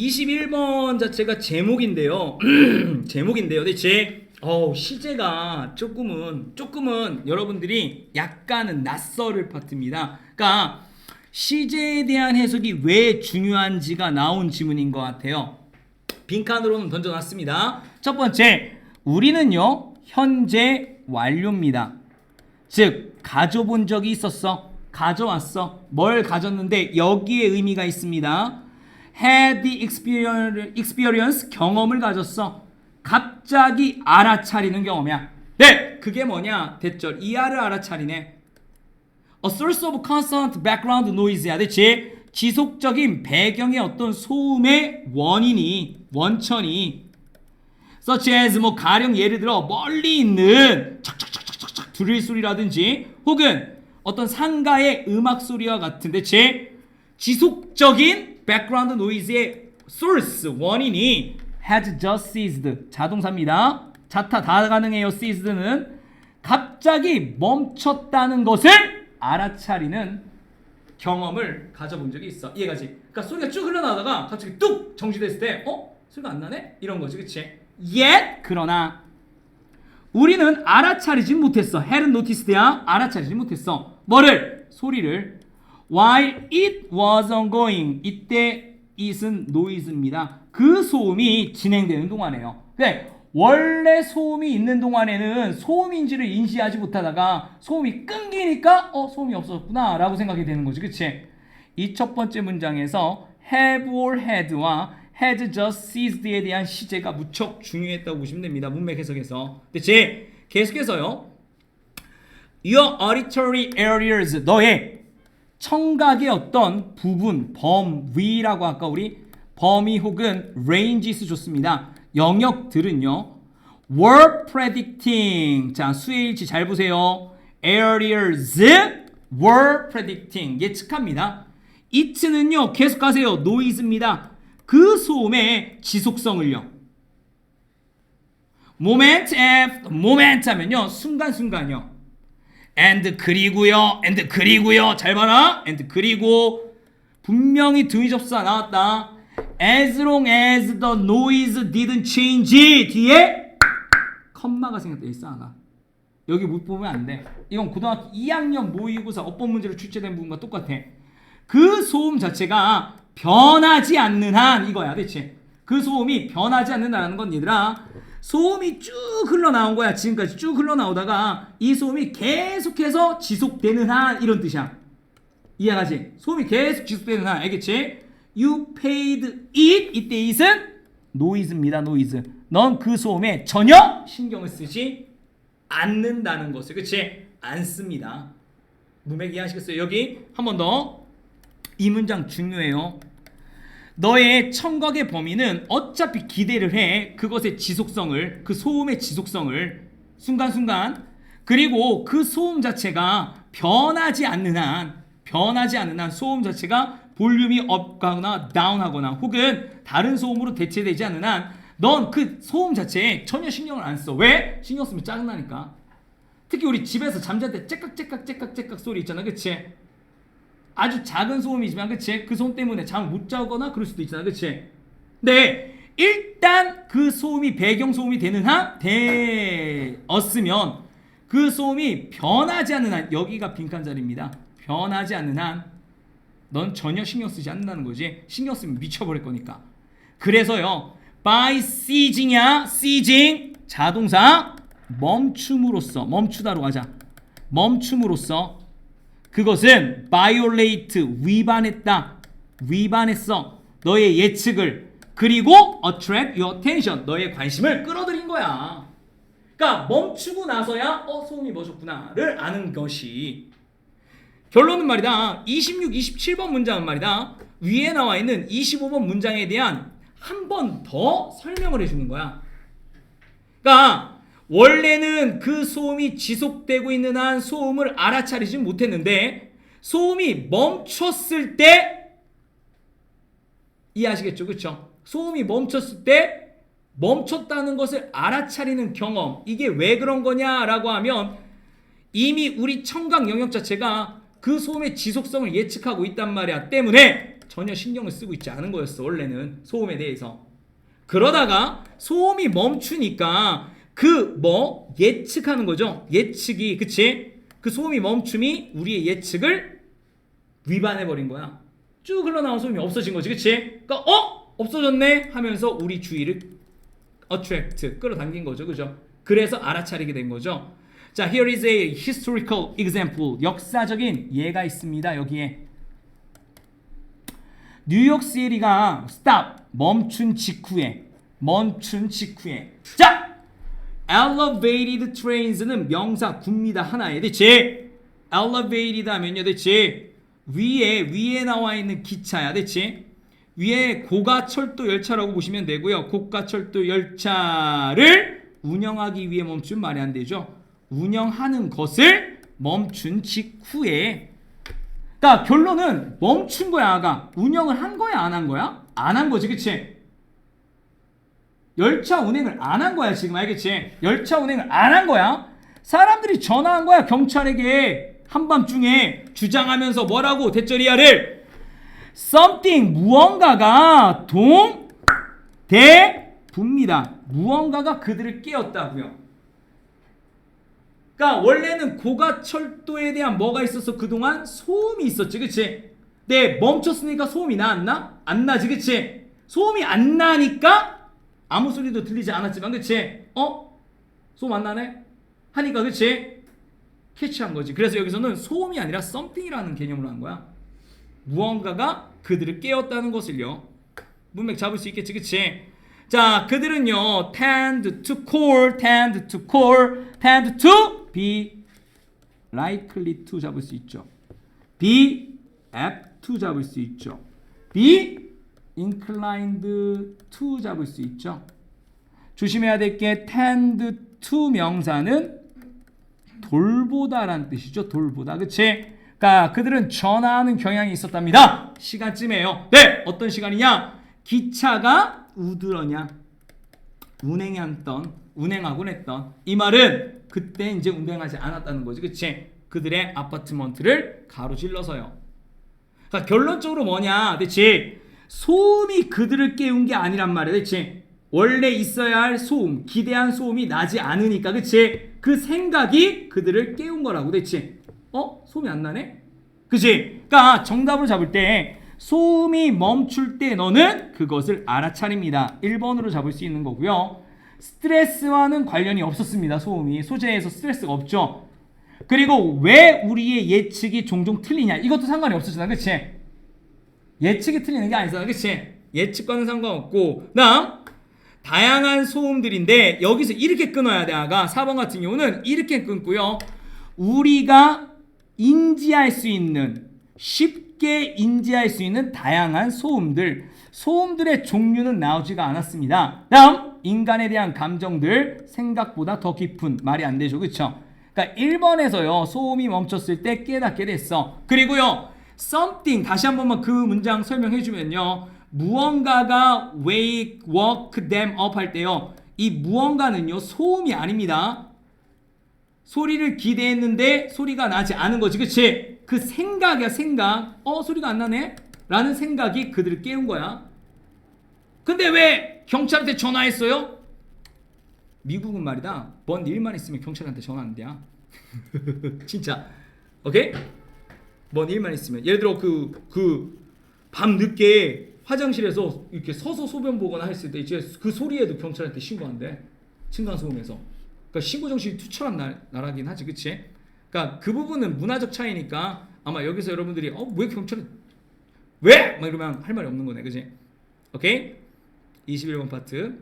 21번 자체가 제목인데요. 제목인데요. 대체 시제가 조금은 여러분들이 약간은 낯설을 파트입니다. 그러니까 시제에 대한 해석이 왜 중요한지가 나온 지문인 것 같아요. 빈칸으로는 던져놨습니다. 첫 번째, 우리는요 현재 완료입니다. 즉 가져본 적이 있었어, 가져왔어. 뭘 가졌는데 여기에 의미가 있습니다. had the experience, 경험을 가졌어. 갑자기 알아차리는 경험이야. 네, 그게 뭐냐? 대절 이하를 알아차리네. A source of constant background noise야. 대체 지속적인 배경의 어떤 소음의 원천이 such as 뭐 가령 예를 들어 멀리 있는 착착착착착 드릴 소리라든지 혹은 어떤 상가의 음악 소리와 같은 대체 지속적인 백그라운드 노이즈의 source 원인이 has just ceased 자동사입니다. 자타 다 가능해요. ceased는 갑자기 멈췄다는 것을 알아차리는 경험을 가져본 적이 있어. 이해가지? 그러니까 소리가 쭉 흘러나오다가 갑자기 뚝 정지됐을 때 소리가 안 나네? 이런 거지. 그치? yet 그러나 우리는 알아차리지 못했어. hadn't noticed야. 알아차리지 못했어. 뭐를? 소리를. while it was ongoing. 이때 it은 noise입니다. 그 소음이 진행되는 동안에요. 네, 원래 소음이 있는 동안에는 소음인지를 인지하지 못하다가 소음이 끊기니까 소음이 없었구나 라고 생각이 되는 거지. 그치? 이 첫 번째 문장에서 have or had와 had just ceased에 대한 시제가 무척 중요했다고 보시면 됩니다. 문맥 해석에서. 근데 계속해서요. Your auditory areas, 너의 청각의 어떤 부분, 범위라고 아까 우리 범위 혹은 ranges 좋습니다. 영역들은요. were predicting. 자, 수혜일치 잘 보세요. areas were predicting. 예측합니다. it는요. 계속하세요. noise입니다. 그 소음의 지속성을요. moment after moment 하면요. 순간순간요. and 그리고요. 잘 봐라. and 그리고 분명히 등위 접수가 나왔다. as long as the noise didn't change 뒤에 컴마가 생겼다. 일상아. 여기 못 보면 안 돼. 이건 고등학교 2학년 모의고사 어법 문제로 출제된 부분과 똑같아. 그 소음 자체가 변하지 않는 한 이거야. 대체 그 소음이 변하지 않는다는 건 얘들아 소음이 쭉 흘러나온 거야. 지금까지 쭉 흘러나오다가 이 소음이 계속해서 지속되는 한 이런 뜻이야. 이해가지? 소음이 계속 지속되는 한. 알겠지? You paid it. 이때 it은 noise입니다. noise. 넌 그 소음에 전혀 신경을 쓰지 않는다는 것을. 그치? 안 씁니다. 문맥 이해하시겠어요? 여기 한 번 더. 이 문장 중요해요. 너의 청각의 범위는 어차피 기대를 해. 그것의 지속성을, 그 소음의 지속성을 순간순간. 그리고 그 소음 자체가 변하지 않는 한 소음 자체가 볼륨이 업하거나 다운하거나 혹은 다른 소음으로 대체되지 않는 한 넌 그 소음 자체에 전혀 신경을 안 써. 왜? 신경 쓰면 짜증나니까. 특히 우리 집에서 잠잘 때 째깍째깍 소리 있잖아. 그치? 아주 작은 소음이지만 그치? 그 소음 때문에 잠을 못 자거나 그럴 수도 있잖아. 그치? 네, 일단 그 소음이 배경 소음이 되는 한 되었으면 그 소음이 변하지 않는 한 여기가 빈칸 자리입니다. 변하지 않는 한 넌 전혀 신경 쓰지 않는다는 거지. 신경 쓰면 미쳐버릴 거니까. 그래서요. by ceasing이야. ceasing 자동사 멈춤으로써 멈추다로 가자. 멈춤으로써 그것은 violate 위반했어 너의 예측을. 그리고 attract your attention 너의 관심을 끌어들인 거야. 그러니까 멈추고 나서야 소음이 멎었구나를 아는 것이. 결론은 말이다. 26, 27번 문장은 말이다. 위에 나와 있는 25번 문장에 대한 한 번 더 설명을 해주는 거야. 그러니까 원래는 그 소음이 지속되고 있는 한 소음을 알아차리지 못했는데 소음이 멈췄을 때 이해하시겠죠? 그렇죠? 소음이 멈췄을 때 멈췄다는 것을 알아차리는 경험. 이게 왜 그런 거냐라고 하면 이미 우리 청각 영역 자체가 그 소음의 지속성을 예측하고 있단 말이야. 때문에 전혀 신경을 쓰고 있지 않은 거였어. 원래는 소음에 대해서. 그러다가 소음이 멈추니까 그 예측하는 거죠. 예측이, 그치? 그 소음이 멈춤이 우리의 예측을 위반해 버린 거야. 쭉 흘러나온 소음이 없어진 거지, 그치? 그러니까 없어졌네 하면서 우리 주의를 attract, 끌어당긴 거죠, 그죠? 그래서 알아차리게 된 거죠. 자, here is a historical example. 역사적인 예가 있습니다. 여기에 뉴욕시티가 stop, 멈춘 직후에 자, elevated trains는 명사 굽니다 하나에, 그치? elevated 하면요, 그치? 위에 나와 있는 기차야, 그치? 위에 고가철도 열차라고 보시면 되고요. 고가철도 열차를 운영하기 위해 멈춘 말이 안 되죠. 운영하는 것을 멈춘 직후에. 그러니까 결론은 멈춘 거야, 아가. 운영을 한 거야, 안 한 거야? 안 한 거지, 그치? 열차 운행을 안 한 거야, 지금, 알겠지? 열차 운행을 안 한 거야. 사람들이 전화한 거야, 경찰에게. 한밤중에 주장하면서 뭐라고? 대절이야를 something, 무언가가 동대부입니다. 무언가가 그들을 깨웠다고요. 그러니까 원래는 고가철도에 대한 뭐가 있어서 그동안 소음이 있었지, 그치? 네, 멈췄으니까 소음이 나왔나? 안 나지, 그치? 소음이 안 나니까 아무 소리도 들리지 않았지만, 그치? 소음 안 나네? 하니까, 그치? 캐치한 거지. 그래서 여기서는 소음이 아니라 something이라는 개념으로 한 거야. 무언가가 그들을 깨웠다는 것을요. 문맥 잡을 수 있겠지, 그치? 자, 그들은요, tend to be likely to 잡을 수 있죠. be apt to 잡을 수 있죠. be inclined to 잡을 수 있죠. 조심해야 될 게 tend to 명사는 돌보다라는 뜻이죠. 돌보다, 그치? 그러니까 그들은 전화하는 경향이 있었답니다. 시간쯤에요. 네, 어떤 시간이냐? 기차가 우드러냐 운행하곤 했던. 이 말은 그때 이제 운행하지 않았다는 거지, 그치? 그들의 아파트먼트를 가로질러서요. 그러니까 결론적으로 뭐냐, 그치? 소음이 그들을 깨운 게 아니란 말이야, 그치? 원래 있어야 할 소음, 기대한 소음이 나지 않으니까, 그치? 그 생각이 그들을 깨운 거라고, 그치? 소음이 안 나네? 그치? 그러니까 정답으로 잡을 때 소음이 멈출 때 너는 그것을 알아차립니다. 1번으로 잡을 수 있는 거고요. 스트레스와는 관련이 없었습니다. 소음이. 소재에서 스트레스가 없죠. 그리고 왜 우리의 예측이 종종 틀리냐? 이것도 상관이 없었잖아, 그치? 예측이 틀리는 게 아니잖아, 그치? 예측과는 상관없고. 다음, 다양한 소음들인데 여기서 이렇게 끊어야 돼. 아가 4번 같은 경우는 이렇게 끊고요. 우리가 인지할 수 있는, 쉽게 인지할 수 있는 다양한 소음들의 종류는 나오지가 않았습니다. 다음, 인간에 대한 감정들 생각보다 더 깊은. 말이 안 되죠, 그쵸? 그러니까 1번에서요 소음이 멈췄을 때 깨닫게 됐어. 그리고요 something, 다시 한 번만 그 문장 설명해 주면요, 무언가가 woke them up 할 때요, 이 무언가는요 소음이 아닙니다. 소리를 기대했는데 소리가 나지 않은 거지, 그치? 그 생각이야, 생각. 소리가 안 나네? 라는 생각이 그들을 깨운 거야. 근데 왜 경찰한테 전화했어요? 미국은 말이다, 뭔 일만 있으면 경찰한테 전화 안 돼. 진짜. 오케이? 뭔 일만 있으면, 예를 들어 밤 늦게 화장실에서 이렇게 서서 소변 보거나 했을 때 이제 그 소리에도 경찰한테 신고한대. 층간소음에서. 그러니까 신고 정신이 투철한 나라긴 하지, 그치? 그러니까 그 부분은 문화적 차이니까 아마 여기서 여러분들이 왜 경찰은 왜? 막 이러면 할 말이 없는 거네, 그치? 오케이? 21번 파트.